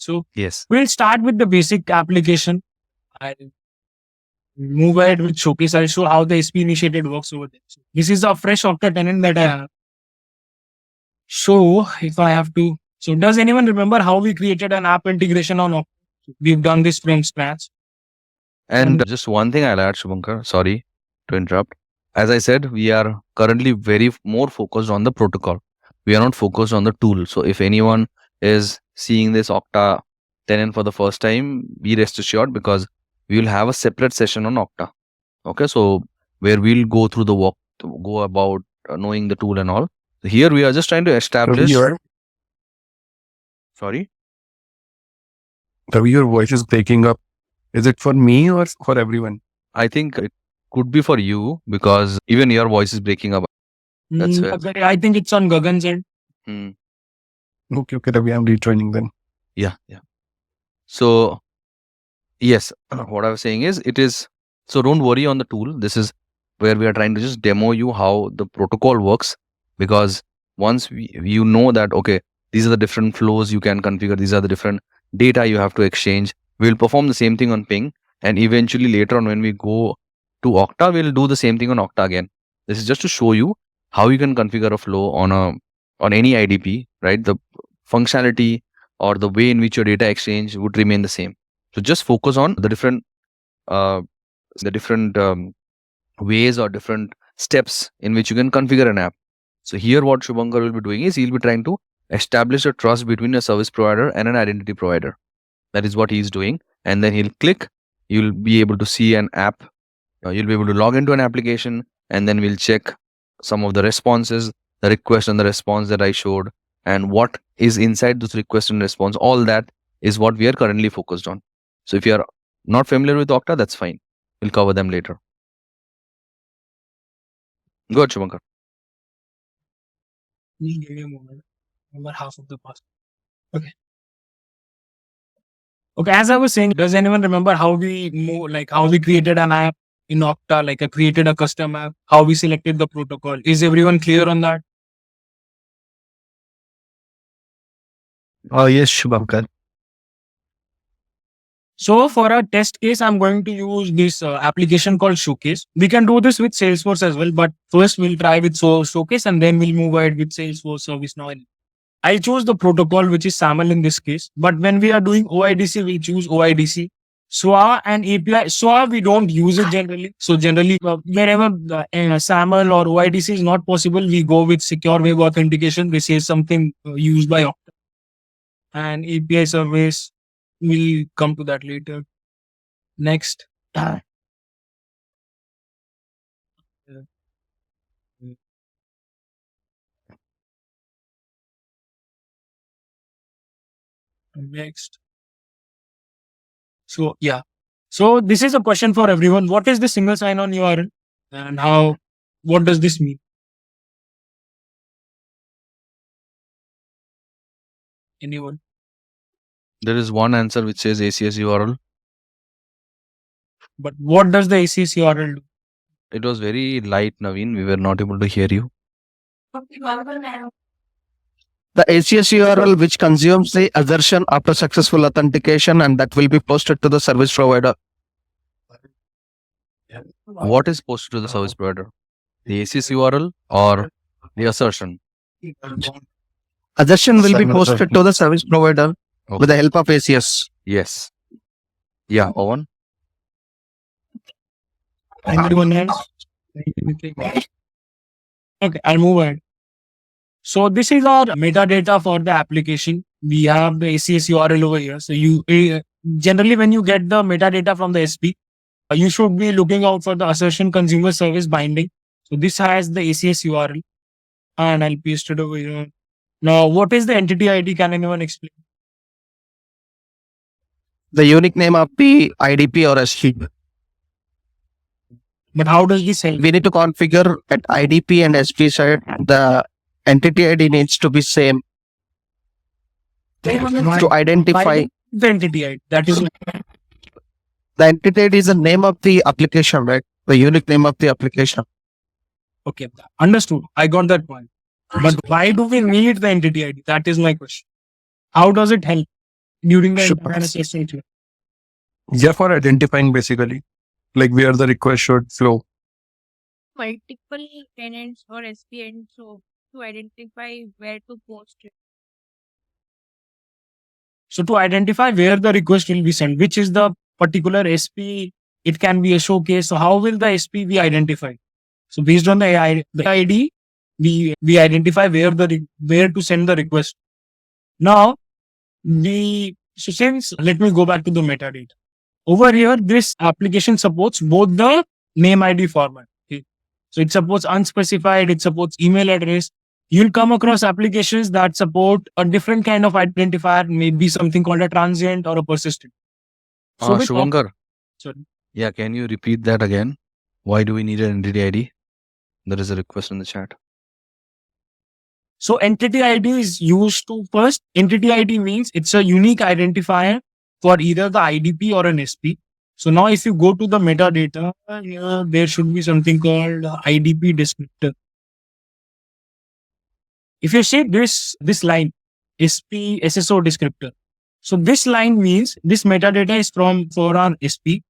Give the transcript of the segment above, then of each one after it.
So Yes. we'll start with the basic application. I'll move ahead with showcase. I'll show how the SP initiated works over there. So this is a fresh Okta tenant that I have. So if I have to, so does anyone remember how we created an app integration on Okta? We've done this from scratch. And just one thing I'll add, Shubhankar, sorry to interrupt. As I said, we are currently more focused on the protocol. We are not focused on the tool. So if anyone is seeing this Okta tenant for the first time, be rest assured, because we will have a separate session on Okta. Okay, so where we'll go through the work, go about knowing the tool and all. Here we are just trying to establish. Sorry? Ravi, your voice is breaking up. Is it for me or for everyone? I think it could be for you, because even your voice is breaking up. That's fair. I think it's on Gagan's end. Okay, Ravi, I'm rejoining then. Yeah. So, yes, what I was saying is, so don't worry on the tool. This is where we are trying to just demo you how the protocol works, because once you know that, okay, these are the different flows you can configure, these are the different data you have to exchange, we'll perform the same thing on ping, and eventually later on when we go to Okta, we'll do the same thing on Okta again. This is just to show you how you can configure a flow on any IDP, right? The functionality or the way in which your data exchange would remain the same. So just focus on the different ways or different steps in which you can configure an app. So here what Shubhankar will be doing is he'll be trying to establish a trust between a service provider and an identity provider. That is what he's doing. And then he'll click, you'll be able to see an app. You'll be able to log into an application, and then we'll check some of the responses, the request and the response that I showed, and what is inside those request and response. All that is what we are currently focused on. So if you are not familiar with Okta, that's fine. We'll cover them later. Go ahead, Shubhankar. Give me a moment. Remember half of the past. Okay. As I was saying, does anyone remember how we created an app in Okta, created a custom app, how we selected the protocol? Is everyone clear on that? Yes, Shubhankar. So for our test case, I'm going to use this application called Showcase. We can do this with Salesforce as well, but first we'll try with Showcase, and then we'll move ahead with Salesforce ServiceNow. I choose the protocol, which is SAML in this case. But when we are doing OIDC, we choose OIDC. SWA and API. SWA, we don't use it generally. So generally, wherever SAML or OIDC is not possible, we go with secure web authentication. This is something used by Okta. And API service, we'll come to that later. Next. Next. So yeah. So this is a question for everyone. What is the single sign-on URL, and what does this mean? Anyone? There is one answer which says ACS URL. But what does the ACS URL do? It was very light, Naveen. We were not able to hear you. The ACS URL which consumes the assertion after successful authentication, and that will be posted to the service provider. What is posted to the service provider? The ACS URL or the assertion? Assertion will be posted to the service provider with the help of ACS. Yes. Yeah, Owen? Anyone else? Okay, I'll move ahead. So this is our metadata for the application. We have the ACS URL over here. So you generally, when you get the metadata from the SP, you should be looking out for the assertion consumer service binding. So this has the ACS URL, and I'll paste it over here. Now, what is the entity ID? Can anyone explain? The unique name of the IDP or SP. But how does this help? We need to configure at IDP and SP side. The entity ID needs to be same to identify the entity ID. That is the entity ID is the name of the application, right? The unique name of the application. Okay, understood. I got that point. But why do we need the entity ID? That is my question. How does it help? during the Sure. entire session. Yeah, for identifying basically, like where the request should flow. Multiple tenants or SPN so to identify where to post it. So to identify where the request will be sent, which is the particular SP, it can be a showcase. So how will the SP be identified? So based on the ID, we identify where to send the request. Now since let me go back to the metadata. Over here, this application supports both the name ID format. Okay. So it supports unspecified, it supports email address. You'll come across applications that support a different kind of identifier, maybe something called a transient or a persistent. So with Shubhankar, sorry. yeah, can you repeat that again? Why do we need an entity ID? There is a request in the chat. So entity ID is used to first. Entity ID means it's a unique identifier for either the IDP or an SP. So now if you go to the metadata, there should be something called IDP descriptor. If you see this line, SP SSO descriptor. So this line means this metadata is for our SP,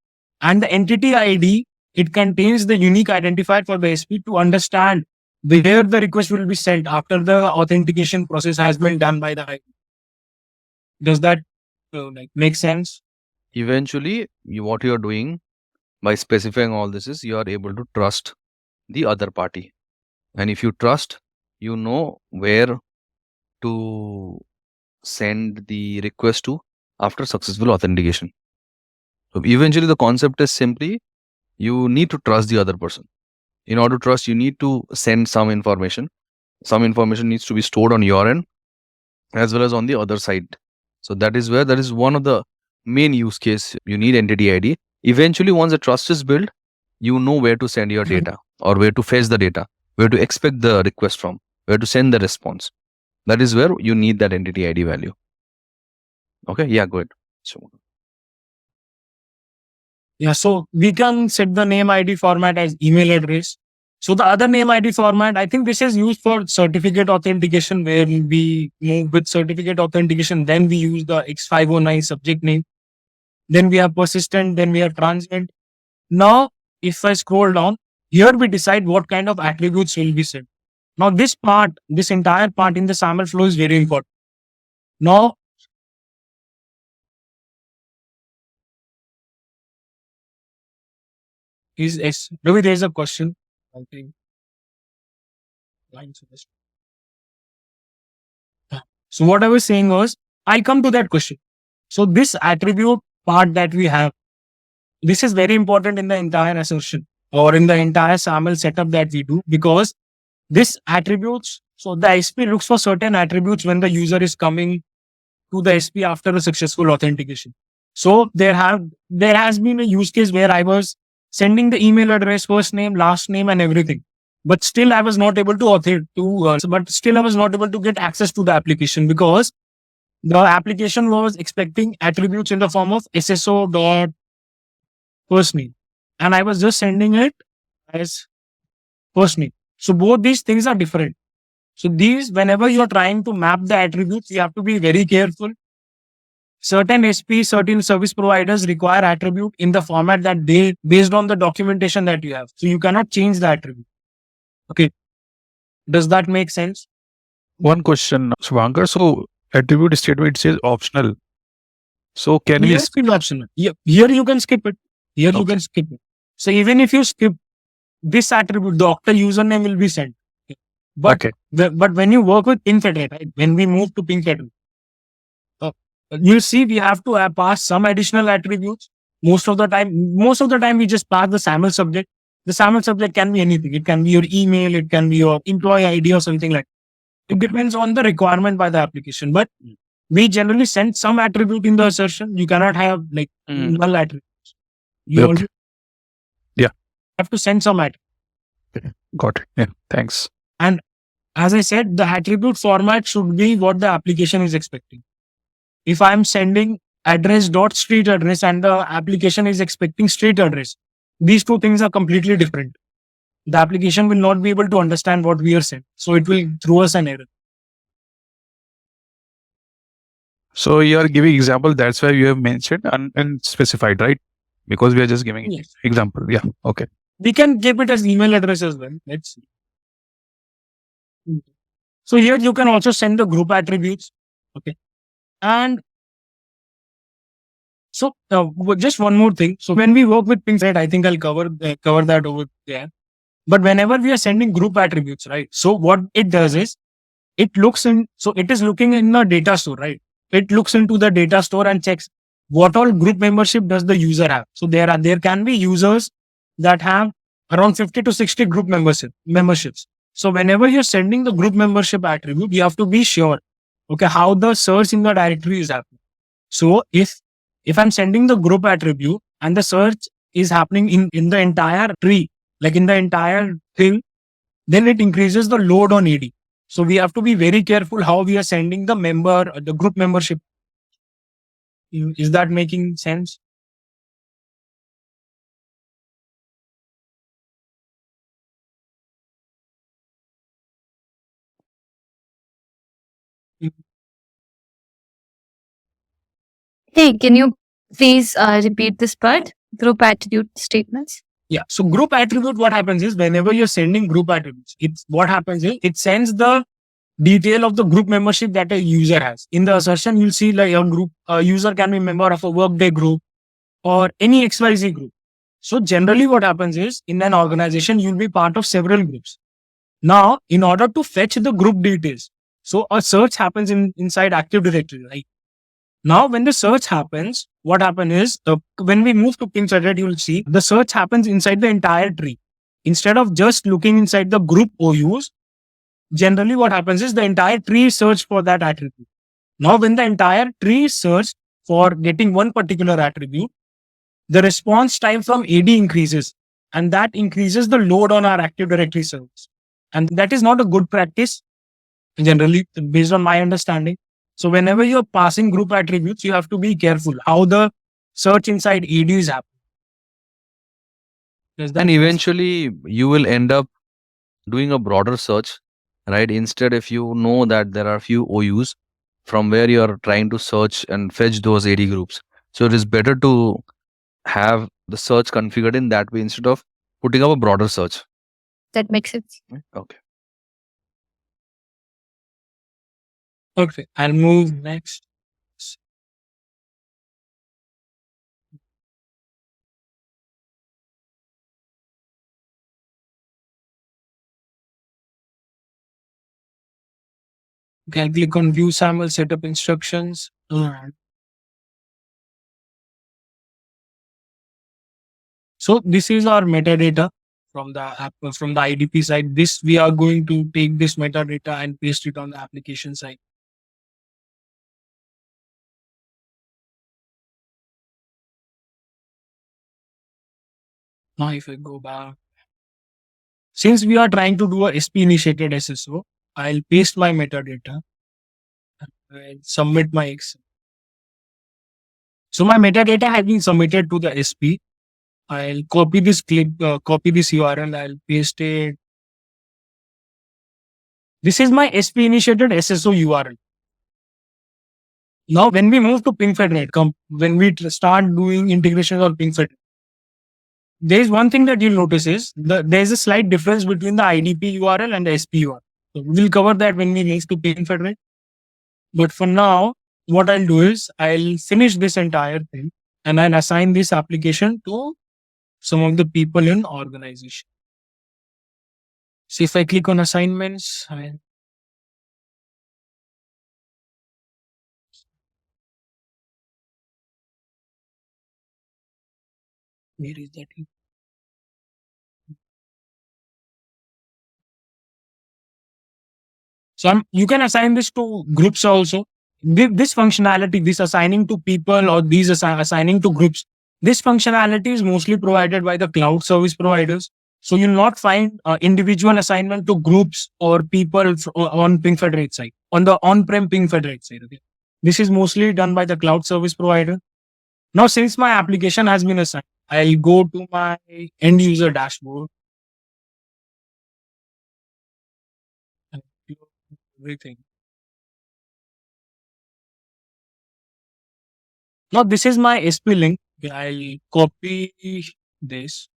and the entity ID, it contains the unique identifier for the SP to understand where the request will be sent after the authentication process has been done by the ID. Does that make sense? Eventually, what you are doing by specifying all this is you are able to trust the other party. And if you trust, you know where to send the request to after successful authentication. So eventually the concept is simply you need to trust the other person. In order to trust, you need to send some information. Some information needs to be stored on your end as well as on the other side. So that is one of the main use case. You need entity ID. Eventually, once the trust is built, you know where to send your data or where to fetch the data, where to expect the request from, where to send the response. That is where you need that entity ID value. Okay, yeah, go ahead. Yeah, so we can set the name ID format as email address. So the other name ID format, I think this is used for certificate authentication, where we move with certificate authentication. Then we use the X509 subject name. Then we have persistent. Then we have transient. Now, if I scroll down, here we decide what kind of attributes will be set. Now, this entire part in the SAML flow is very important. Now, Ravi, there is a question. I think. So what I was saying was, I'll come to that question. So this attribute part that we have, this is very important in the entire assertion or in the entire SAML setup that we do, because this attributes, so the SP looks for certain attributes when the user is coming to the SP after a successful authentication. So there has been a use case where I was sending the email address, first name, last name, and everything, but still I was not able to get access to the application because the application was expecting attributes in the form of SSO dot first name, and I was just sending it as first name. So both these things are different. So whenever you're trying to map the attributes, you have to be very careful. Certain SP, certain service providers require attribute in the format that based on the documentation that you have. So you cannot change the attribute. Okay. Does that make sense? One question, Shubhankar. So attribute statement says optional. So can we? Here it's optional. Here you can skip it. Here you Okay. can skip it. So even if you skip this attribute, the Okta username will be sent. But Okay. but when you work with Ping Federate, right? When we move to Ping Federate, you'll see we have to pass some additional attributes. Most of the time we just pass the SAML subject. The SAML subject can be anything. It can be your email, it can be your employee ID or something like that. It depends on the requirement by the application. But we generally send some attribute in the assertion. You cannot have null attributes. You Okay. always Yeah. have to send some attribute. Got it. Yeah. Thanks. And as I said, the attribute format should be what the application is expecting. If I'm sending address.street address and the application is expecting street address, these two things are completely different. The application will not be able to understand what we are saying. So it will throw us an error. So you are giving example. That's why you have mentioned and specified, right? Because we are just giving Yes. example. Yeah. Okay. We can keep it as email address as well. Let's see. So here you can also send the group attributes. Okay. And so just one more thing. So when we work with pings, right, I think I'll cover that over there. But whenever we are sending group attributes, right? So what it does is it looks in. So it is looking in the data store, right? It looks into the data store and checks what all group membership does the user have. So there can be users that have around 50 to 60 group memberships. So whenever you're sending the group membership attribute, you have to be sure, okay, how the search in the directory is happening. So if I'm sending the group attribute and the search is happening in the entire tree, like in the entire thing, then it increases the load on AD. So we have to be very careful how we are sending the group membership. Is that making sense? Hey, can you please repeat this part? Group attitude statements. Yeah. So group attribute, what happens is whenever you're sending group attributes, what happens is it sends the detail of the group membership that a user has. In the assertion, you'll see like a user can be a member of a workday group or any XYZ group. So generally what happens is in an organization, you'll be part of several groups. Now, in order to fetch the group details, so a search happens inside Active Directory, right? Now, when the search happens, what happens is when we move to ping thread, you'll see the search happens inside the entire tree. Instead of just looking inside the group OUs, generally what happens is the entire tree is searched for that attribute. Now, when the entire tree is searched for getting one particular attribute, the response time from AD increases, and that increases the load on our Active Directory service. And that is not a good practice, generally, based on my understanding. So whenever you're passing group attributes, you have to be careful how the search inside AD is happening. Does that And make sense? eventually you will end up doing a broader search, right? Instead, if you know that there are few OUs from where you are trying to search and fetch those AD groups. So it is better to have the search configured in that way instead of putting up a broader search. That makes sense. Okay. Okay, I'll move next. Okay, I'll click on view SAML setup instructions. So this is our metadata from the app, from the IDP side. This we are going to take this metadata and paste it on the application side. Now if I go back, since we are trying to do a SP initiated SSO, I'll paste my metadata and submit my Excel. So my metadata has been submitted to the SP. I'll copy this copy this URL. I'll paste it. This is my SP initiated SSO URL. Now, when we move to ping federate, when we start doing integrations on ping federate, there is one thing that you'll notice is there is a slight difference between the IDP URL and the SP URL. So we'll cover that when we move to ping federate. But for now, what I'll do is I'll finish this entire thing and I'll assign this application to some of the people in organization. So if I click on assignments, where is that? So you can assign this to groups also. This functionality, this assigning to people or these assigning to groups, this functionality is mostly provided by the cloud service providers. So you'll not find individual assignment to groups or people on Ping Federate side, on the on-prem Ping Federate side. Okay? This is mostly done by the cloud service provider. Now, since my application has been assigned, I'll go to my end user dashboard. And everything. Now this is my SP link. I'll copy this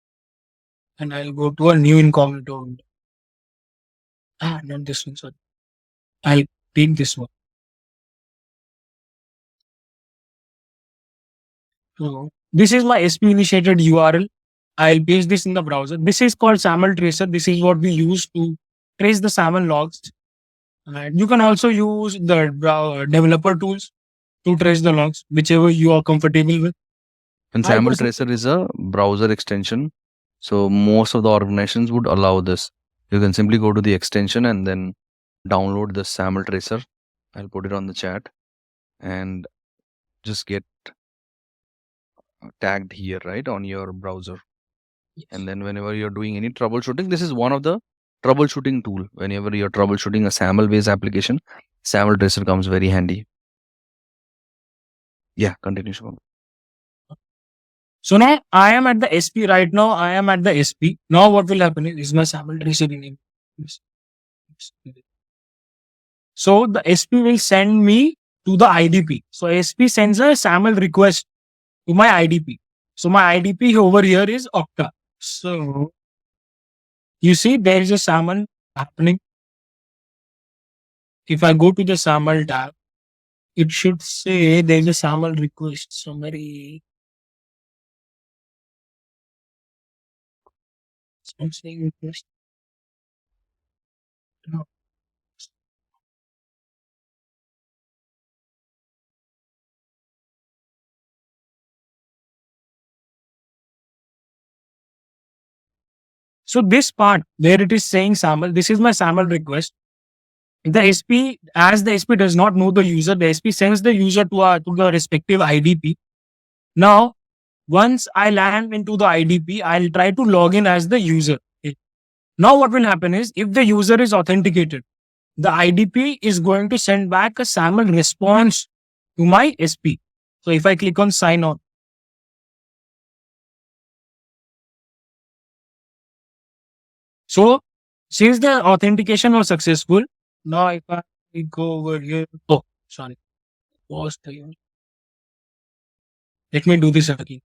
and I'll go to a new incognito window. Not this one, sorry. I'll take this one. So this is my SP initiated URL. I'll paste this in the browser. This is called SAML tracer. This is what we use to trace the SAML logs. And you can also use the developer tools to trace the logs, whichever you are comfortable with. And I SAML personally- tracer is a browser extension. So most of the organizations would allow this. You can simply go to the extension and then download the SAML tracer. I'll put it on the chat and just get tagged here, right, on your browser. And then whenever you're doing any troubleshooting, this is one of the troubleshooting tool. Whenever you're troubleshooting a SAML based application, SAML tracer comes very handy. Yeah, continue, Shubham. So now I am at the SP right now. I am at the SP. Now what will happen is my SAML tracer name. So the SP will send me to the IDP. So SP sends a SAML request to my IDP. So my IDP over here is Okta. So you see there is a SAML happening. If I go to the SAML tab, it should say there is a SAML request summary. I'm saying request. No. So this part where it is saying SAML, this is my SAML request. The SP, as the SP does not know the user, the SP sends the user to the respective IDP. Now, once I land into the IDP, I'll try to log in as the user. Okay. Now, what will happen is if the user is authenticated, the IDP is going to send back a SAML response to my SP. So if I click on sign on, so since the authentication was successful, now if I go over here, oh, sorry, pause the. Let me do this again.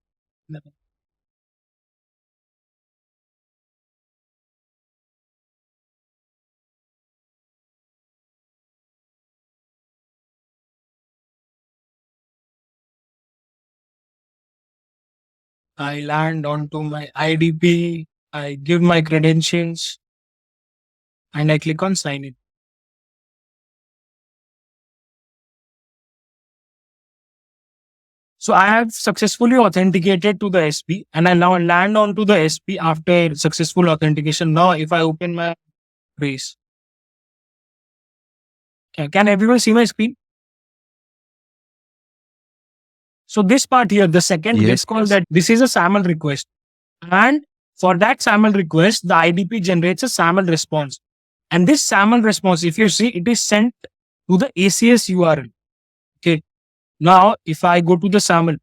I land onto my IDP, I give my credentials, and I click on sign in. So I have successfully authenticated to the SP and I now land onto the SP after successful authentication. Now, if I open my base, can everyone see my screen? So this part here, the second Yes. gets called that this is a SAML request. And for that SAML request, the IDP generates a SAML response. And this SAML response, if you see, it is sent to the ACS URL. Okay. Now, if I go to the SAML,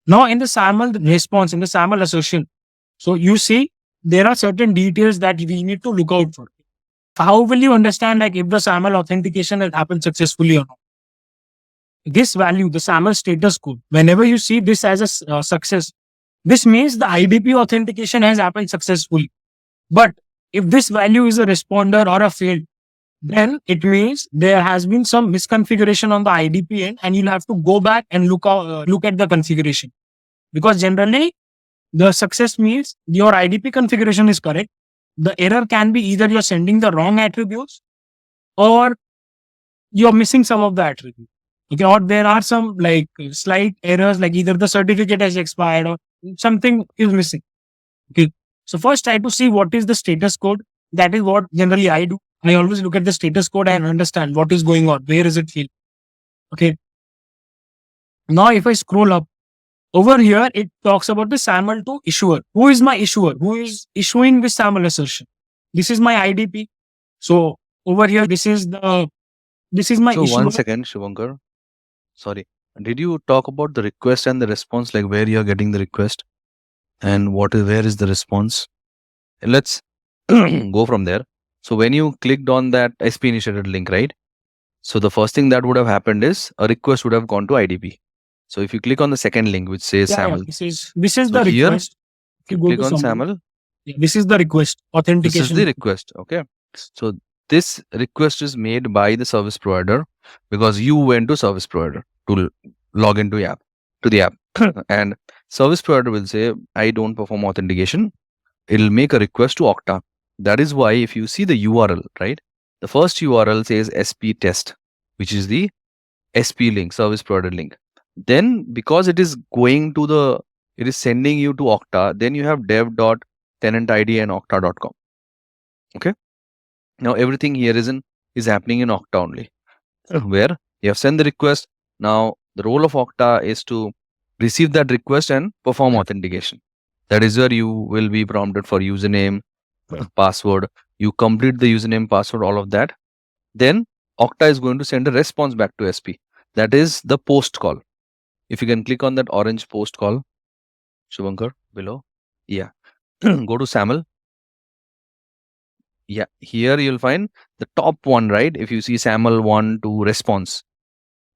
now in the SAML response, in the SAML assertion, so you see there are certain details that we need to look out for. How will you understand like if the SAML authentication has happened successfully or not? This value, the SAML status code, whenever you see this as a success, this means the IDP authentication has happened successfully. But if this value is a responder or a failed, then it means there has been some misconfiguration on the IDP end and you'll have to go back and look at the configuration. Because generally, the success means your IDP configuration is correct. The error can be either you're sending the wrong attributes or you're missing some of the attributes. Okay, or there are some like slight errors, like either the certificate has expired or something is missing. Okay, so first try to see what is the status code. That is what generally I do. I always look at the status code and understand what is going on. Where is it failed? Okay. Now, if I scroll up over here, it talks about the SAML to issuer. Who is my issuer? Who is issuing this SAML assertion? This is my IDP. So over here, this is my So issuer. 1 second, Shubhankar. Sorry. Did you talk about the request and the response, like where you're getting the request and where is the response? Let's go from there. So when you clicked on that SP initiated link, right? So the first thing that would have happened is a request would have gone to IDP. So if you click on the second link which says Yeah, SAML, this is so the here, request. If you go click to on summary, SAML. this is the request This authentication. is the request. Okay. So this request is made by the service provider because you went to service provider to log into the app. And service provider will say, I don't perform authentication. It'll make a request to Okta. That is why if you see the URL, right? The first URL says SP test, which is the SP link, service provider link. Then because it is sending you to Okta, then you have dev.tenantid and okta.com. Okay. Now everything here is happening in Okta only, where you have sent the request. Now the role of Okta is to receive that request and perform authentication. That is where you will be prompted for username, password. You complete the username, password, all of that. Then Okta is going to send a response back to SP. That is the post call. If you can click on that orange post call, Shubhankar, below. Yeah. Go to SAML. Yeah, here you'll find the top one, right? If you see SAML 1 to response.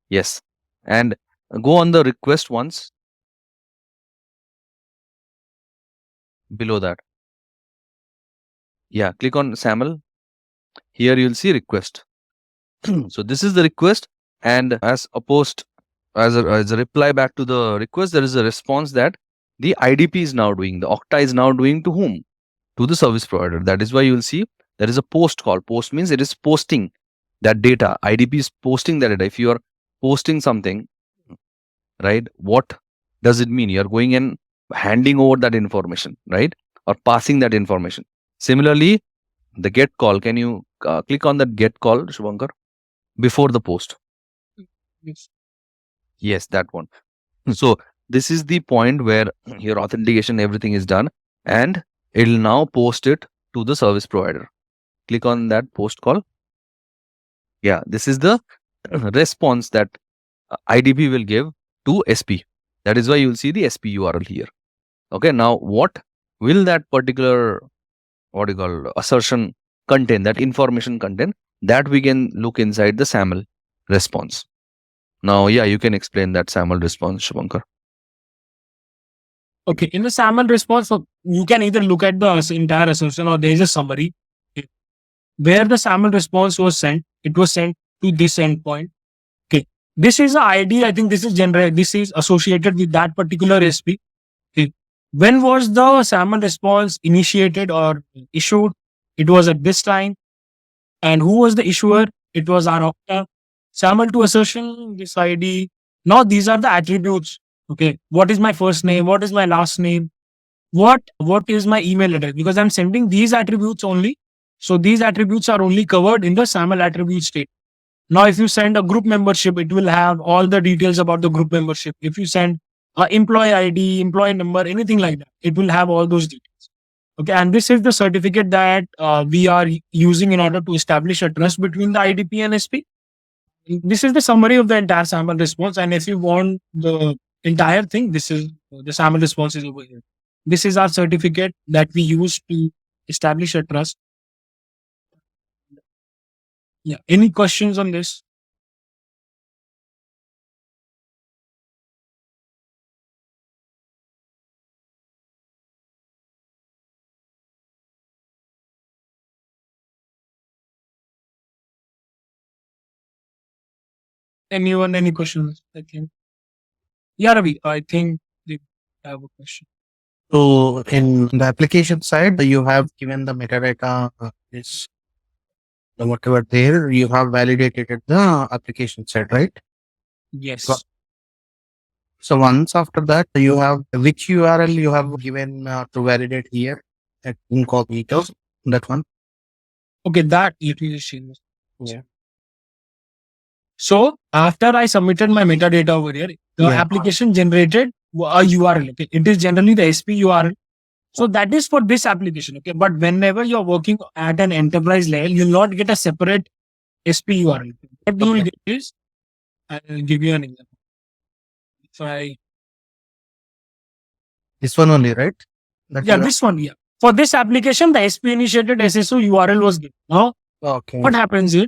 Yes. And go on the request once. Below that. Yeah, click on SAML. Here you'll see request. So this is the request, and as opposed as a reply back to the request, there is a response that the IDP is now doing. The Okta is now doing to whom? To the service provider. That is why you will see there is a post call. Post means it is posting that data. IDP is posting that data. If you are posting something, right, what does it mean? You are going and handing over that information, right, or passing that information. Similarly, the get call. Can you click on that get call, Shubhankar, before the post? Yes. Yes, that one. So this is the point where your authentication, everything is done, and it'll now post it to the service provider. Click on that post call. Yeah, this is the response that IDP will give to SP. That is why you will see the SP URL here. Okay, now what will that particular assertion contain, that information contain? That we can look inside the SAML response. Now, yeah, you can explain that SAML response, Shubhankar. Okay, in the SAML response, so you can either look at the entire assertion or there is a summary. Okay. Where the SAML response was sent, it was sent to this endpoint. Okay, this is a ID. I think this is this is associated with that particular SP. Okay. When was the SAML response initiated or issued? It was at this time. And who was the issuer? It was our Okta. SAML to assertion, this ID. Now these are the attributes. Okay. What is my first name? What is my last name? What is my email address? Because I'm sending these attributes only. So these attributes are only covered in the SAML attribute state. Now, if you send a group membership, it will have all the details about the group membership. If you send employee ID, employee number, anything like that, it will have all those details. Okay, and this is the certificate that we are using in order to establish a trust between the IDP and SP. This is the summary of the entire SAML response. And if you want the entire thing, this is the SAML response is over here. This is our certificate that we use to establish a trust. Yeah. Any questions on this? Anyone, any questions? I think. Yeah, Ravi, I think they have a question. So in the application side, you have given the metadata, whatever there, you have validated at the application side, right? Yes. So once after that, you have which URL you have given to validate here at incognito, that one. Okay, that let me just change this. Yeah. So after I submitted my metadata over here, the application generated a URL. Okay? It is generally the SP URL. So that is for this application. Okay, but whenever you're working at an enterprise level, you'll not get a separate SP URL. What you will get is, I'll give you an example. So This one only, right? That yeah, you this one, yeah. For this application, the SP initiated SSO URL was given. Now, okay. what happens is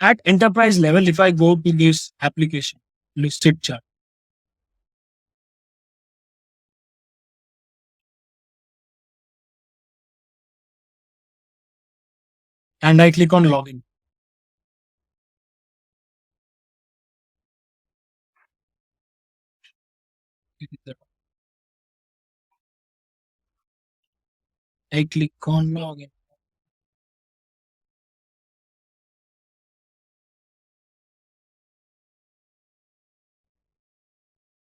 at enterprise level, if I go to this application listed chart, and I click on login. I click on login.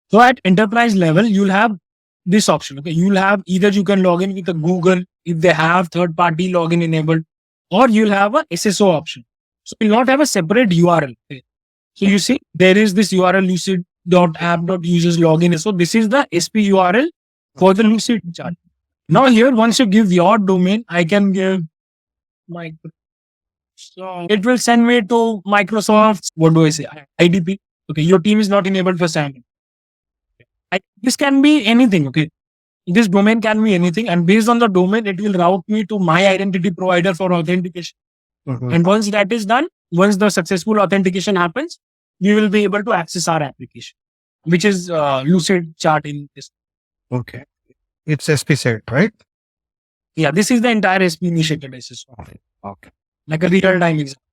So at enterprise level, you'll have this option. Okay, you'll have either you can log in with a Google if they have third party login enabled, or you'll have a SSO option. So you'll not have a separate URL. Okay. So you see, there is this URL lucid.app.users login. So this is the SP URL for the Lucid chart. Now here, once you give your domain, I can give my. So it will send me to Microsoft's, what do I say, IDP. Okay, your team is not enabled for SAML. This can be anything. Okay, this domain can be anything, and based on the domain, it will route me to my identity provider for authentication. And once that is done, once the successful authentication happens, we will be able to access our application, which is Lucid chart in this. Okay. It's SP set, right? Yeah, this is the entire SP initiated SSO. Okay. Like a real time example.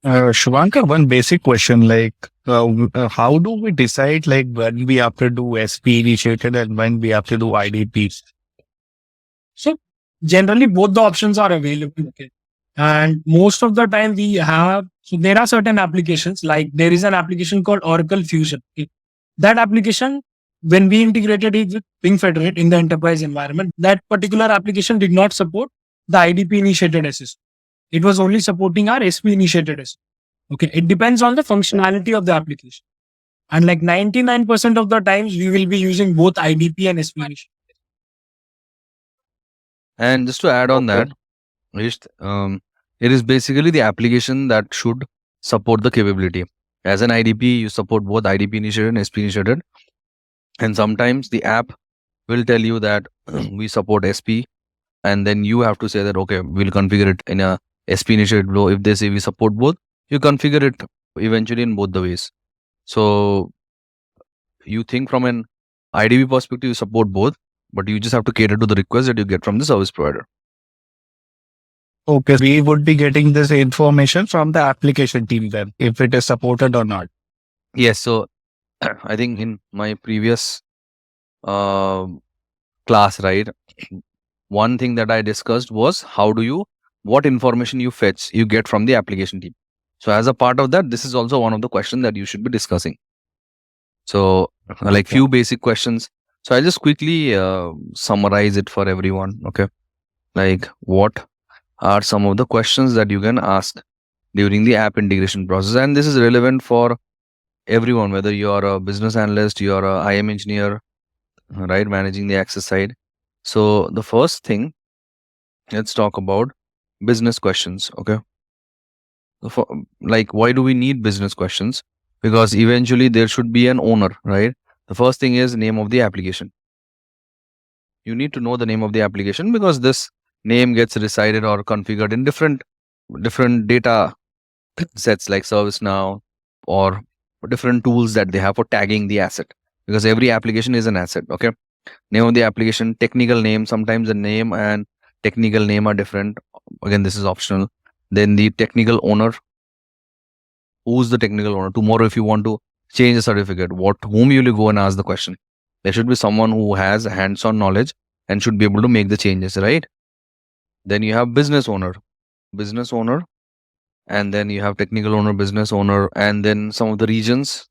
Shubhankar, one basic question, like how do we decide like when we have to do SP initiated and when we have to do IDPs? So generally both the options are available. Okay. And most of the time we have, so there are certain applications, like there is an application called Oracle Fusion. Okay. That application, when we integrated it with Ping Federate in the enterprise environment, that particular application did not support the IDP initiated SSO. It was only supporting our SP initiated SSO. Okay. It depends on the functionality of the application. And like 99% of the times we will be using both IDP and SP initiated. And just to add on that, it is basically the application that should support the capability. As an IDP, you support both IDP initiated and SP initiated. And sometimes the app will tell you that we support SP, and then you have to say that, okay, we'll configure it in a SP initiated flow. If they say we support both, you configure it eventually in both the ways. So you think from an IDP perspective, you support both, but you just have to cater to the request that you get from the service provider. Okay, we would be getting this information from the application team then, if it is supported or not. Yes. So I think in my previous class, right, one thing that I discussed was what information you get from the application team. So as a part of that, this is also one of the questions that you should be discussing. So like few basic questions. So I'll just quickly summarize it for everyone. Okay. Like what are some of the questions that you can ask during the app integration process? And this is relevant for everyone, whether you are a business analyst, you are a IAM engineer, right, managing the access side. So the first thing, let's talk about business questions. Okay. Like, why do we need business questions? Because eventually there should be an owner, right? The first thing is name of the application. You need to know the name of the application because this name gets resided or configured in different data sets like ServiceNow or different tools that they have for tagging the asset, because every application is an asset. Okay. Name of the application, technical name. Sometimes the name and technical name are different. Again, this is optional. Then the technical owner. Who's the technical owner? Tomorrow, if you want to change a certificate, whom you will go and ask the question? There should be someone who has hands-on knowledge and should be able to make the changes, right? Then you have business owner, and then you have technical owner, business owner, and then some of the regions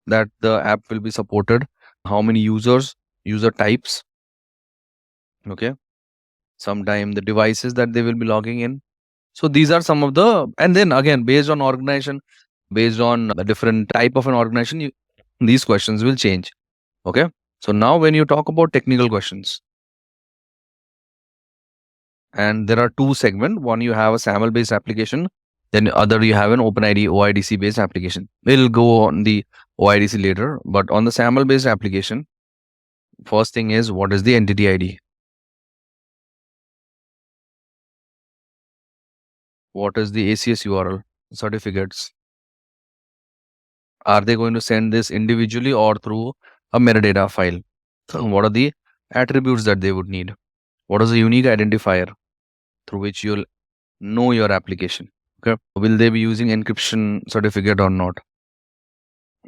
that the app will be supported, how many users, user types, okay, sometime the devices that they will be logging in. So these are some of the, and then again, based on organization, based on a different type of an organization, these questions will change. Okay. So now when you talk about technical questions, and there are two segments. One, you have a SAML based application. Then other, you have an OpenID OIDC based application. We'll go on the OIDC later, but on the SAML based application, first thing is, what is the entity ID? what is the ACS URL certificates? Are they going to send this individually or through a metadata file? What are the attributes that they would need? What is the unique identifier through which you'll know your application? Okay. Will they be using encryption certificate or not?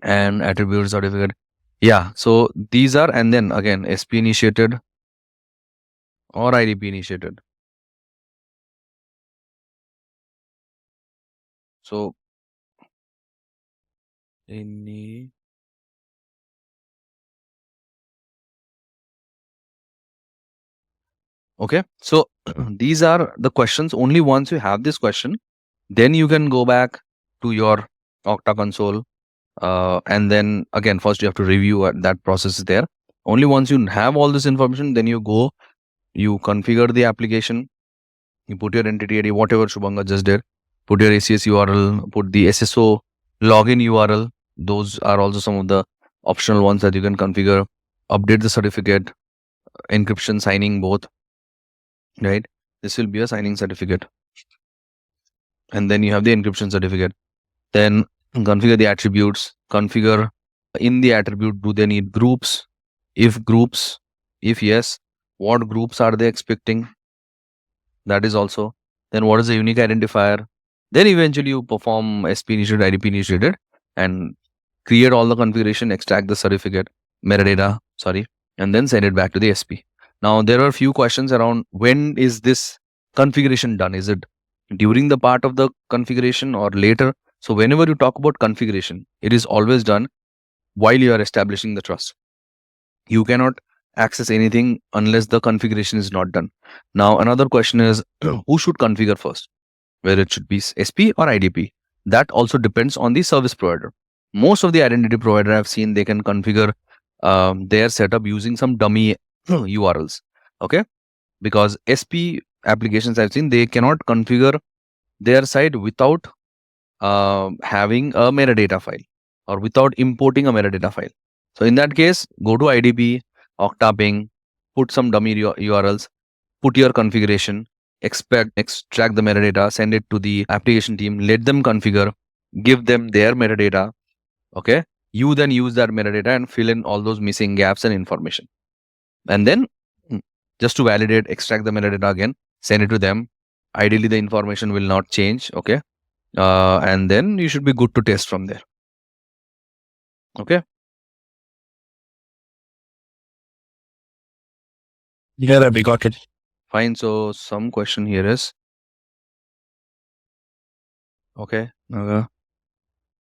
And attribute certificate. Yeah. So these are, and then again, SP initiated or IDP initiated. So any okay. So these are the questions. Only once you have this question, then you can go back to your Okta console. And then again, first you have to review that process is there. Only once you have all this information, then you go, you configure the application, you put your entity ID, whatever Shubhanga just did, put your ACS URL, put the SSO login URL. Those are also some of the optional ones that you can configure. Update the certificate, encryption, signing, both. Right? This will be a signing certificate. And then you have the encryption certificate. Then configure the attributes, configure in the attribute, do they need groups? If groups, if yes, what groups are they expecting? That is also. Then what is the unique identifier? Then eventually you perform SP initiated, IDP initiated, and create all the configuration, extract the certificate, metadata, sorry, and then send it back to the SP. Now there are a few questions around when is this configuration done? Is it during the part of the configuration or later? So whenever you talk about configuration, it is always done while you are establishing the trust. You cannot access anything unless the configuration is not done. Now another question is who should configure first? Whether it should be SP or IDP. That also depends on the service provider. Most of the identity provider I've seen, they can configure their setup using some dummy URLs. Okay, because SP applications I've seen, they cannot configure their side without having a metadata file or without importing a metadata file. So in that case, go to IDP, Okta ping, put some dummy URLs, put your configuration, extract the metadata, send it to the application team, let them configure, give them their metadata. Okay, you then use that metadata and fill in all those missing gaps and information. And then just to validate, extract the metadata again, send it to them. Ideally, the information will not change. Okay. And then you should be good to test from there. Okay. Yeah, we got it. Fine. So some question here is okay.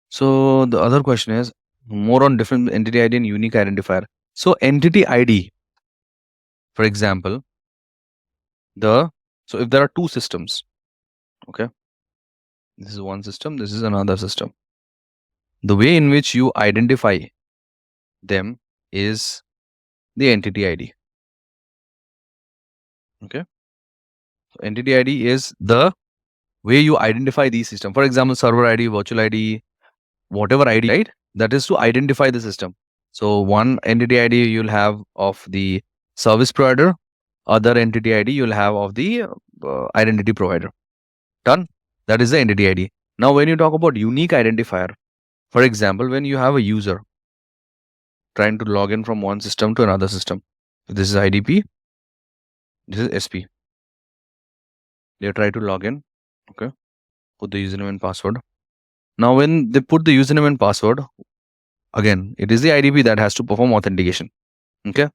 So the other question is more on different entity ID and unique identifier. So entity ID, for example, so if there are two systems, okay, this is one system, this is another system. The way in which you identify them is the entity ID. Okay. So entity ID is the way you identify these systems. For example, server ID, virtual ID, whatever ID, right? That is to identify the system. So one entity ID you'll have of the service provider, other entity ID you'll have of the identity provider. Done. That is the entity ID. Now, when you talk about unique identifier, for example, when you have a user trying to log in from one system to another system, this is IDP, this is SP. They try to log in, okay, put the username and password. Now, when they put the username and password, again, it is the IDP that has to perform authentication. Okay.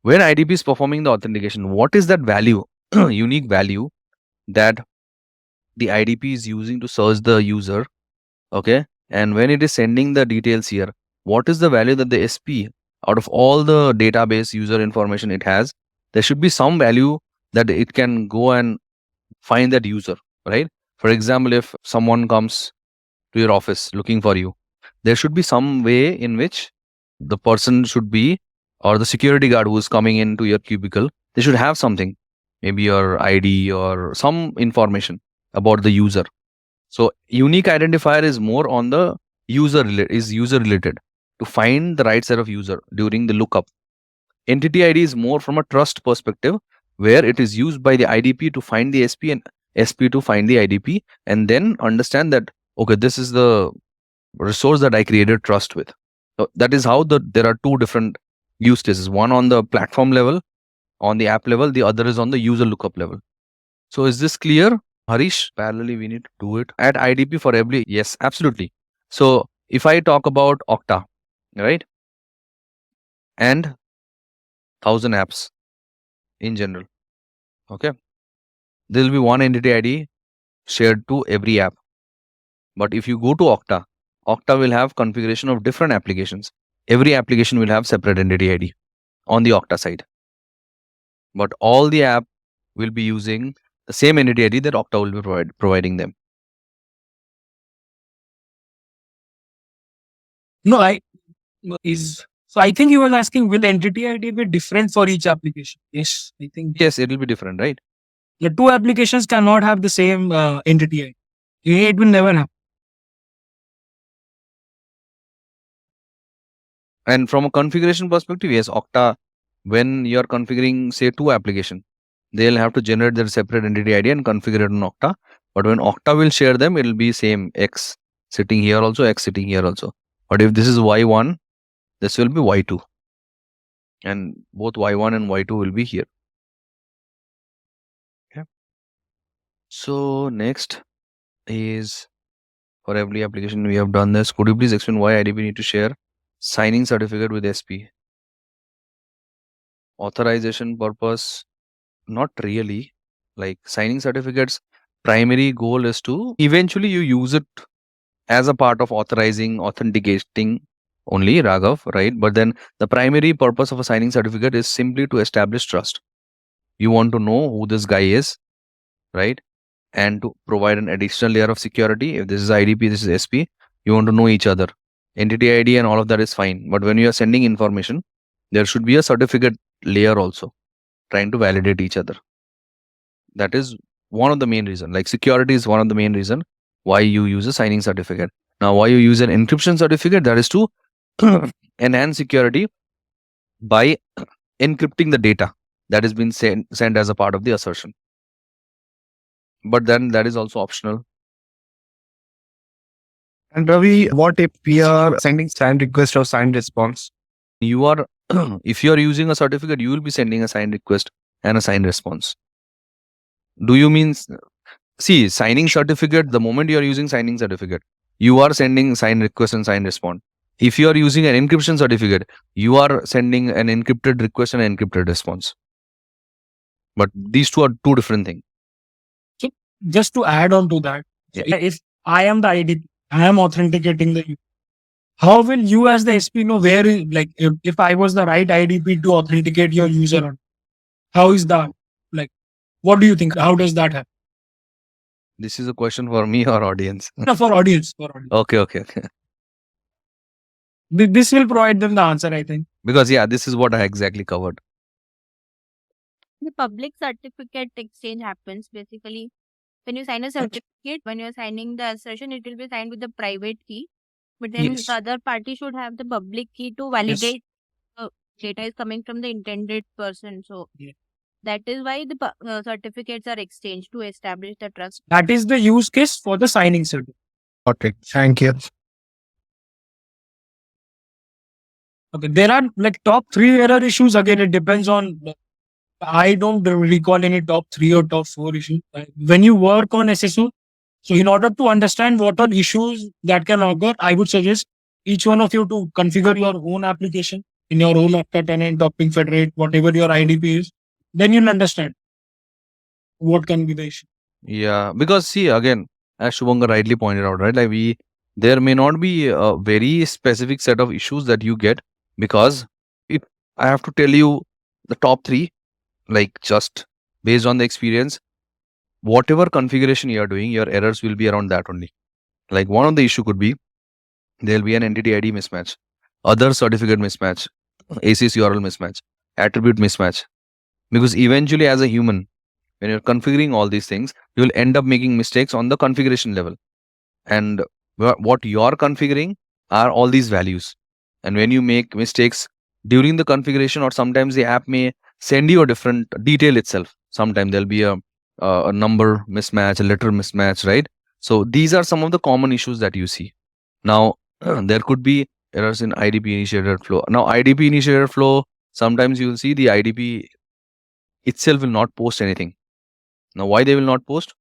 When IDP is performing the authentication, what is that value, unique value that the IDP is using to search the user? Okay. And when it is sending the details here, what is the value that the SP, out of all the database user information it has, there should be some value that it can go and find that user, right? For example, if someone comes to your office looking for you, there should be some way in which the person should be, or the security guard who is coming into your cubicle, they should have something, maybe your ID or some information about the user. So unique identifier is more on the user related to find the right set of user during the lookup. Entity ID is more from a trust perspective, where it is used by the IDP to find the SP and SP to find the IDP and then understand that, okay, this is the resource that I created trust with. So that is how there are two different use cases. One on the platform level, on the app level, the other is on the user lookup level. So is this clear? Harish, parallelly we need to do it. Add IDP for every, yes, absolutely. So if I talk about Okta, right? And 1,000 apps in general, okay? There will be one entity ID shared to every app. But if you go to Okta, Okta will have configuration of different applications. Every application will have separate entity ID on the Okta side. But all the app will be using the same entity ID that Okta will be providing them. No, so I think you were asking, will entity ID be different for each application? Yes, I think. Yes, it will be different, right? The two applications cannot have the same entity ID. It will never happen. And from a configuration perspective, yes, Okta, when you're configuring, say, two applications, they'll have to generate their separate entity ID and configure it on Okta. But when Okta will share them, it'll be same X sitting here also, X sitting here also. But if this is Y1, this will be Y2. And both Y1 and Y2 will be here. Okay. So next is, for every application we have done this. Could you please explain why IDP need to share signing certificate with SP? Authorization purpose, not really. Like signing certificates, primary goal is to eventually you use it as a part of authorizing, authenticating only, Raghav, right? But then the primary purpose of a signing certificate is simply to establish trust. You want to know who this guy is, right? And to provide an additional layer of security. If this is IDP, this is SP, you want to know each other. Entity ID and all of that is fine. But when you are sending information, there should be a certificate layer also, trying to validate each other. That is one of the main reasons. Like security is one of the main reasons why you use a signing certificate. Now, why you use an encryption certificate? That is to enhance security by encrypting the data that has been sent as a part of the assertion. But then that is also optional. And Ravi, what if we are sending signed request or signed response? You are, if you are using a certificate, you will be sending a signed request and a signed response. Do you mean, see, signing certificate, the moment you are using signing certificate, you are sending signed request and signed response. If you are using an encryption certificate, you are sending an encrypted request and an encrypted response. But these two are two different things. So just to add on to that, Yeah. if I am the IDP, I am authenticating the user. How will you as the SP know where, like, if I was the right IDP to authenticate your user? How is that? Like, what do you think? How does that happen? This is a question for me or audience? No, for audience. Okay. This will provide them the answer, I think. Because yeah, this is what I exactly covered. The public certificate exchange happens basically when you sign a certificate, when you're signing the assertion, it will be signed with the private key. But then Yes. the other party should have the public key to validate the data is coming from the intended person. So Yeah. that is why the certificates are exchanged to establish the trust. That is the use case for the signing certificate. Okay, thank you. Okay, there are like top 3 error issues. Again, it depends on. I don't recall any top 3 or top 4 issues. When you work on SSO, so in order to understand what are issues that can occur, I would suggest each one of you to configure your own application in your own Okta tenant, Dopping Federate, whatever your IDP is. Then you'll understand what can be the issue. Yeah, because see, again, as Shubhankar rightly pointed out, right? Like there may not be a very specific set of issues that you get, because if I have to tell you the top 3, like just based on the experience, whatever configuration you are doing, your errors will be around that only. Like one of the issue could be there'll be an entity ID mismatch, other certificate mismatch, ACS URL mismatch, attribute mismatch. Because eventually, as a human, when you're configuring all these things, you will end up making mistakes on the configuration level. And what you're configuring are all these values. And when you make mistakes during the configuration, or sometimes the app may send you a different detail itself. Sometimes there'll be a a number mismatch, a letter mismatch, right? So these are some of the common issues that you see. Now, there could be errors in IDP initiated flow. Now, IDP initiated flow, sometimes you will see the IDP itself will not post anything. Now, why they will not post?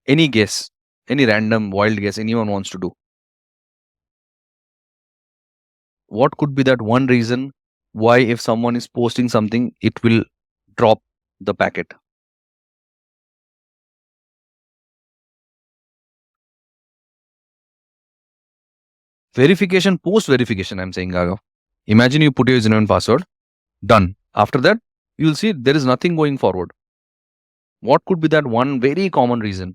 Any guess, any random wild guess anyone wants to do. What could be that one reason why if someone is posting something, it will drop the packet? Verification, post verification, I'm saying, Raghav. Imagine you put your username and password, done. After that, you will see there is nothing going forward. What could be that one very common reason?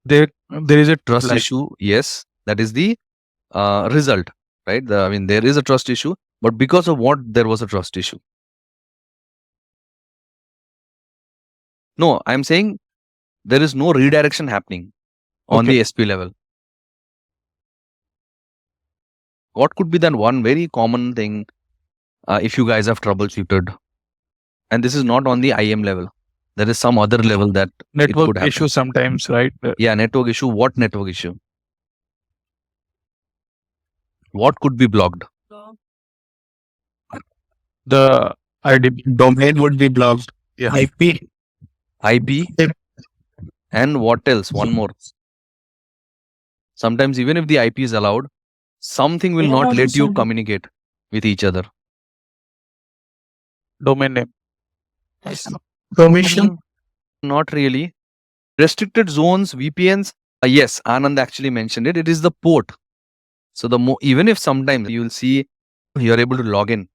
There is a Trust like, issue, yes, that is the result, right? I mean, there is a trust issue, but because of what there was a trust issue? No, I'm saying there is no redirection happening on Okay. the SP level. What could be that one very common thing if you guys have troubleshooted? And this is not on the IAM level. There is some other level that it network could happen. issue sometimes, right? Yeah, network issue. What network issue? What could be blocked? The IDP. Domain would be blocked. Yeah. IP. IP. And what else? One more. Sometimes even if the IP is allowed, something will not let you communicate with each other. Domain name. Permission. Not really. Restricted zones, VPNs. Yes, Anand actually mentioned it. It is the port. So even if sometimes you will see you're able to log in,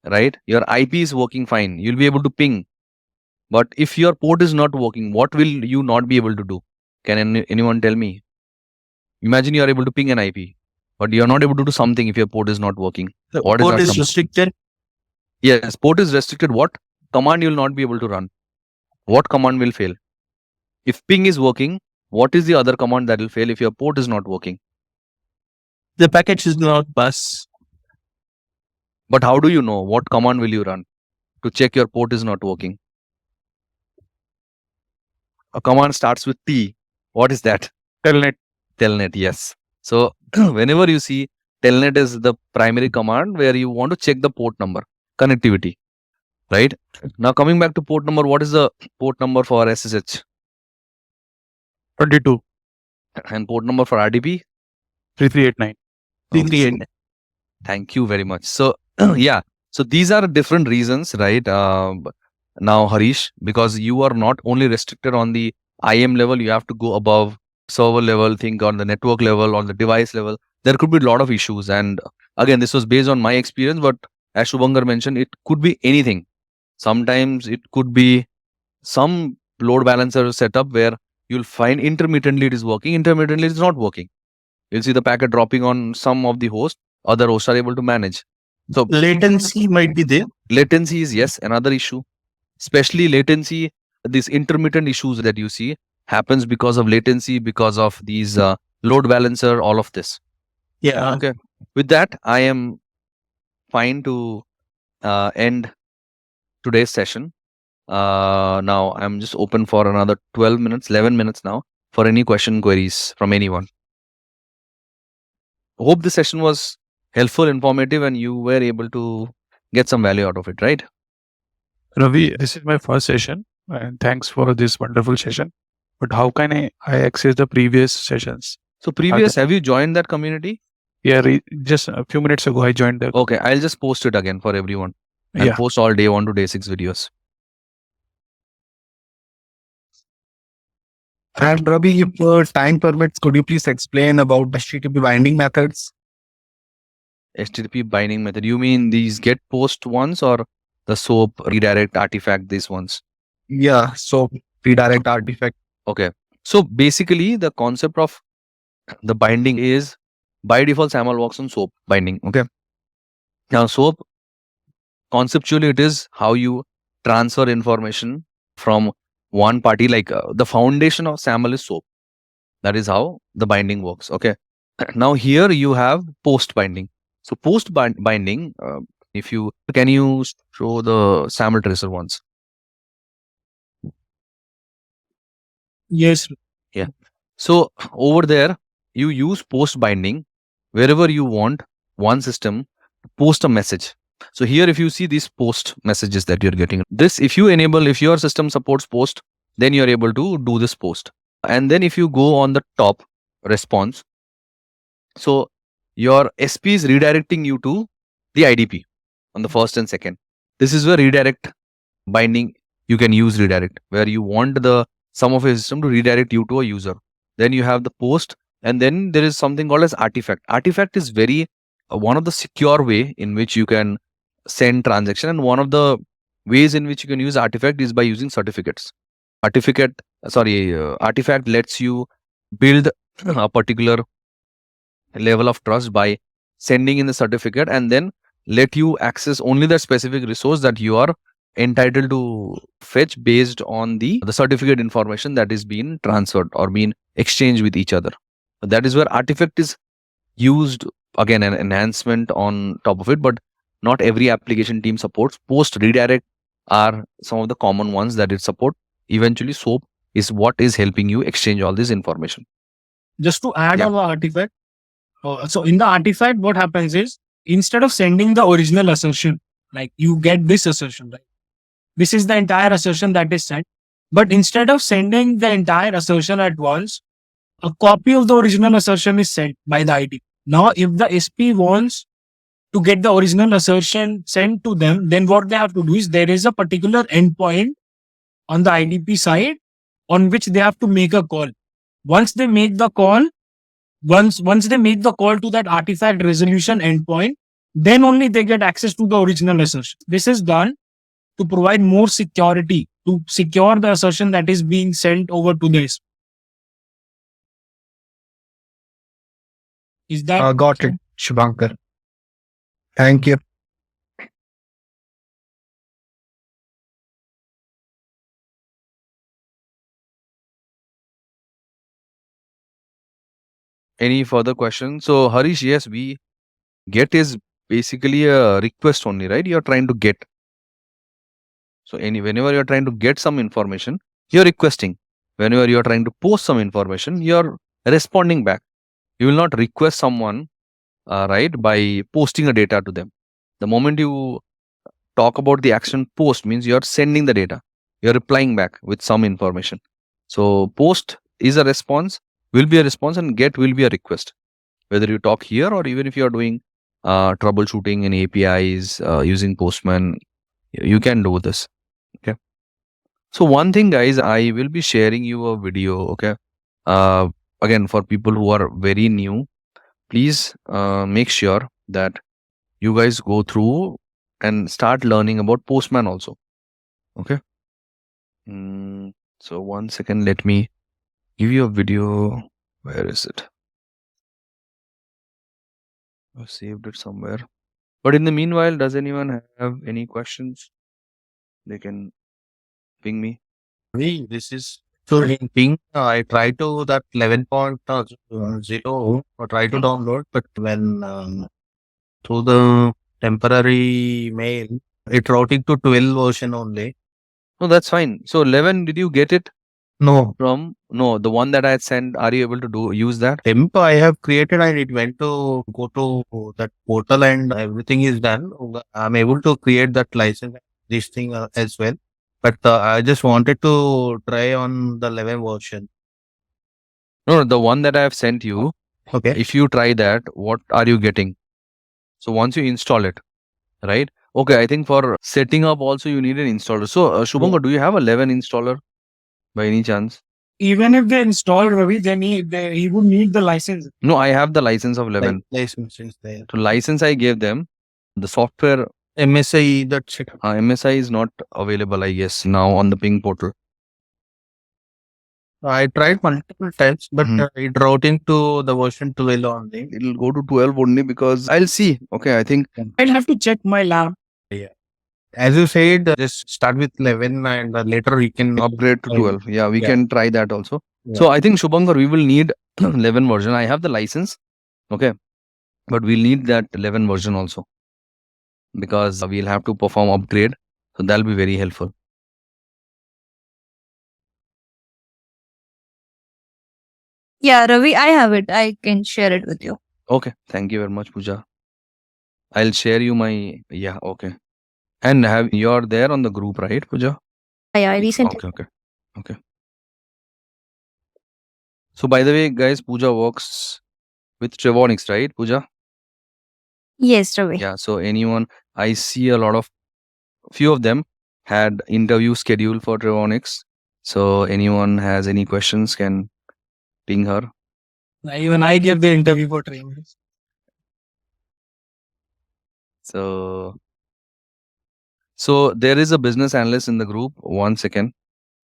right? Your IP is working fine. You'll be able to ping. But if your port is not working, what will you not be able to do? Can anyone tell me? Imagine you are able to ping an IP, but you are not able to do something if your port is not working. The What port is is that restricted. Yes, port is restricted. What command you will not be able to run? What command will fail? If ping is working, what is the other command that will fail if your port is not working? The package is not bus. But how do you know what command will you run to check your port is not working? A command starts with T. What is that? Telnet. Telnet, yes. So whenever you see telnet is the primary command where you want to check the port number, connectivity, right? Now coming back to port number, what is the port number for SSH 22. and port number for RDP? 3389. 338. Thank you very much. So yeah, so these are different reasons, right? Now Harish, because you are not only restricted on the IAM level, you have to go above server level, think on the network level, on the device level. There could be a lot of issues. And again, this was based on my experience, but as Shubhankar mentioned, it could be anything. Sometimes it could be some load balancer setup where you'll find intermittently it is working, intermittently it is not working. You'll see the packet dropping on some of the hosts, other hosts are able to manage. So Latency might be there. latency is, yes, another issue. Especially latency, these intermittent issues that you see happens because of latency, because of these load balancer, all of this. Yeah. Okay. With that, I am fine to end today's session. Now I'm just open for another 12 minutes, 11 minutes now for any queries from anyone. Hope this session was helpful, informative, and you were able to get some value out of it, right? Ravi, this is my first session and thanks for this wonderful session. But how can I access the previous sessions? So previous, have you joined that community? Yeah, just a few minutes ago I joined the. Okay, I'll just post it again for everyone. And Yeah. post all day 1 to day 6 videos. And Ravi, if time permits, could you please explain about HTTP binding methods? HTTP binding method. You mean these get post ones or the SOAP redirect artifact, these ones? Yeah. So redirect artifact. Okay. So basically the concept of the binding is by default SAML works on SOAP binding. Okay. Now SOAP, conceptually it is how you transfer information from one party, like the foundation of SAML is SOAP. That is how the binding works. Okay. Now here you have post binding. So post binding, if you can you show the SAML tracer once? Yes. So over there, you use post binding wherever you want one system to post a message. So here, if you see these post messages that you're getting, this, if you enable, if your system supports post, then you're able to do this post. And then if you go on the top response, so your SP is redirecting you to the IDP on the first and second. This is where redirect binding, you can use redirect, where you want the some of your system to redirect you to a user. Then you have the post, and then there is something called as artifact. Artifact is very one of the secure way in which you can send transaction, and one of the ways in which you can use artifact is by using certificates. Artifact lets you build a particular level of trust by sending in the certificate, and then let you access only the specific resource that you are entitled to fetch based on the certificate information that is being transferred or being exchanged with each other. That is where artifact is used, again an enhancement on top of it, but not every application team supports. Post redirect are some of the common ones that it support. Eventually SOAP is what is helping you exchange all this information. Just to add Yeah. on the artifact. So in the artifact, what happens is, instead of sending the original assertion, like you get this assertion, right? This is the entire assertion that is sent. But instead of sending the entire assertion at once, a copy of the original assertion is sent by the ID. Now, if the SP wants to get the original assertion sent to them, then what they have to do is, there is a particular endpoint on the IDP side on which they have to make a call. Once they make the call, once they make the call to that artifact resolution endpoint, then only they get access to the original assertion. This is done to provide more security, to secure the assertion that is being sent over to this. Is that Got it, Shubhankar. Thank you. Any further questions? So Harish, yes, we get is basically a request only, right? You're trying to get. So whenever you're trying to get some information, you're requesting. Whenever you're trying to post some information, you're responding back. You will not request someone, right, by posting a data to them. The moment you talk about the action post, means you're sending the data. You're replying back with some information. So post is a response, will be a response, and get will be a request. Whether you talk here or even if you are doing troubleshooting in APIs using Postman, you can do this. Okay. So one thing, guys, I will be sharing you a video. Okay. Again, for people who are very new, please make sure that you guys go through and start learning about Postman also. Okay. So 1 second, let me give you a video. Where is it? I've saved it somewhere. But in the meanwhile, does anyone have any questions? They can ping me. This is so in ping. I tried to that 11.0 or try to download, but when through the temporary mail, it routing to 12 version only. No, that's fine. So 11, did you get it No, from? No, the one that I had sent. Are you able to use that? temp I have created and it went to go to that portal and everything is done. I'm able to create that license, this thing as well. But I just wanted to try on the 11 version. No, the one that I have sent you. Okay. If you try that, what are you getting? So once you install it, right? Okay, I think for setting up also you need an installer. So Shubhankar, do you have a 11 installer by any chance? even if they install Ravi, he would need the license. No, I have the license of 11. License is there. So license I gave them. The software MSI, that's it. MSI is not available, I guess, now on the ping portal. I tried multiple times, but it routing to the version 12 only. It'll go to 12 only because I'll see. Okay, I think I'll have to check my lab. As you said, just start with 11 and later we can upgrade to 12. Yeah, we Yeah. can try that also. Yeah. So I think Shubhankar, we will need 11 version. I have the license. Okay. But we'll need that 11 version also because we'll have to perform upgrade. So that'll be very helpful. Yeah, Ravi, I have it. I can share it with you. Okay, thank you very much, Pooja. I'll share you my, yeah, okay. And you're there on the group, right, Pooja? Yeah, I recently. Okay. So by the way, guys, Pooja works with Trevonics, right, Pooja? Yes, Ravi. Yeah. So anyone, I see a lot of, few of them had interview scheduled for Trevonics. So anyone has any questions can ping her. Even I gave the interview for training. So there is a business analyst in the group. 1 second.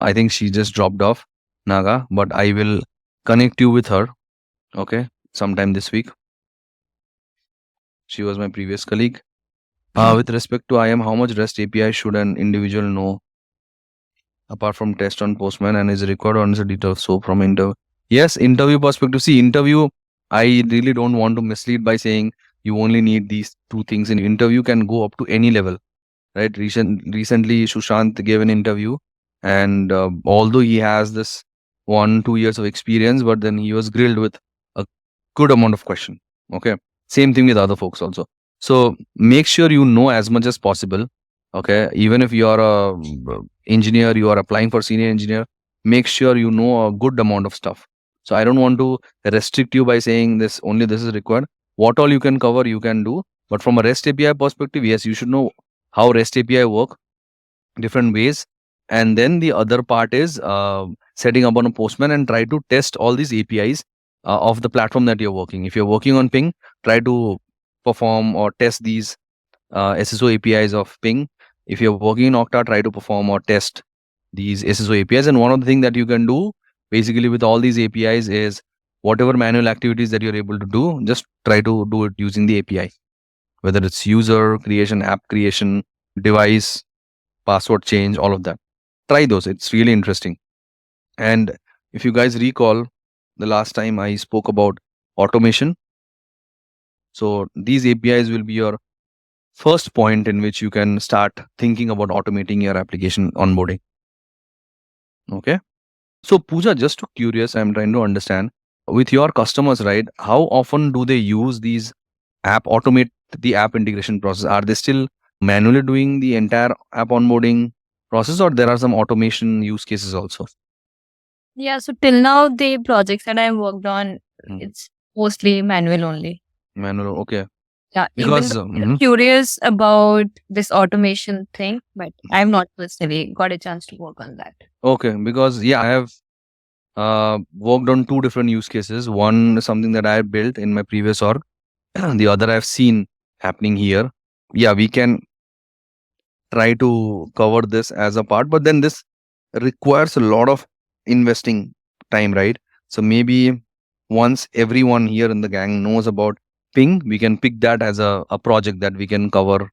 I think she just dropped off, Naga, but I will connect you with her. Okay. Sometime this week. She was my previous colleague. With respect to IAM, how much REST API should an individual know apart from test on Postman, and is required on the detail? So from interview, yes, interview perspective. See, interview, I really don't want to mislead by saying you only need these two things. In interview can go up to any level, right? Recently, Sushant gave an interview, and although he has this 1-2 years of experience, but then he was grilled with a good amount of question. Okay, same thing with other folks also. So make sure you know as much as possible. Okay, even if you are a engineer, you are applying for senior engineer, make sure you know a good amount of stuff. So I don't want to restrict you by saying this only this is required. What all you can cover, you can do. But from a REST API perspective, yes, you should know how REST API work, different ways. And then the other part is setting up on a Postman and try to test all these APIs of the platform that you're working. If you're working on Ping, try to perform or test these SSO APIs of Ping. If you're working in Okta, try to perform or test these SSO APIs. And one of the things that you can do basically with all these APIs is whatever manual activities that you're able to do, just try to do it using the API. Whether it's user creation, app creation, device, password change, all of that. Try those. It's really interesting. And if you guys recall, the last time I spoke about automation. So these APIs will be your first point in which you can start thinking about automating your application onboarding. Okay. So Pooja, just to curious, I'm trying to understand with your customers, right? How often do they use these automate the app integration process? Are they still manually doing the entire app onboarding process, or there are some automation use cases also? Yeah, so till now, the projects that I worked on, it's mostly manual only. Manual, okay. Yeah, Because I'm curious about this automation thing, but I've not personally got a chance to work on that. okay, because yeah, I have worked on two different use cases. One is something that I built in my previous org. The other I've seen happening here. Yeah, we can try to cover this as a part, but then this requires a lot of investing time, right? So maybe once everyone here in the gang knows about Ping, we can pick that as a project that we can cover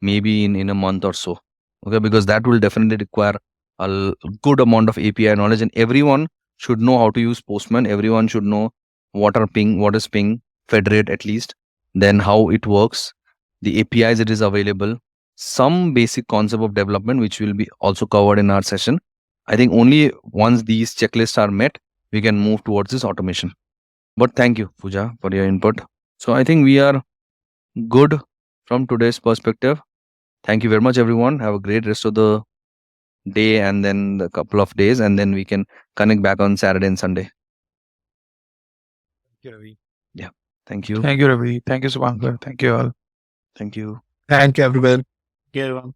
maybe in a month or so. Okay, because that will definitely require a good amount of API knowledge, and everyone should know how to use Postman. Everyone should know what is Ping, Federate at least, then how it works, the APIs it is available, some basic concept of development, which will be also covered in our session. I think only once these checklists are met, we can move towards this automation. But thank you, Pooja, for your input. So I think we are good from today's perspective. Thank you very much, everyone. Have a great rest of the day and then the couple of days, and then we can connect back on Saturday and Sunday. Thank you, Ravi. Yeah. Thank you. Thank you, Ravi. Thank you, Subankar. Thank you all. Thank you. Thank you, everyone. Thank you, everyone.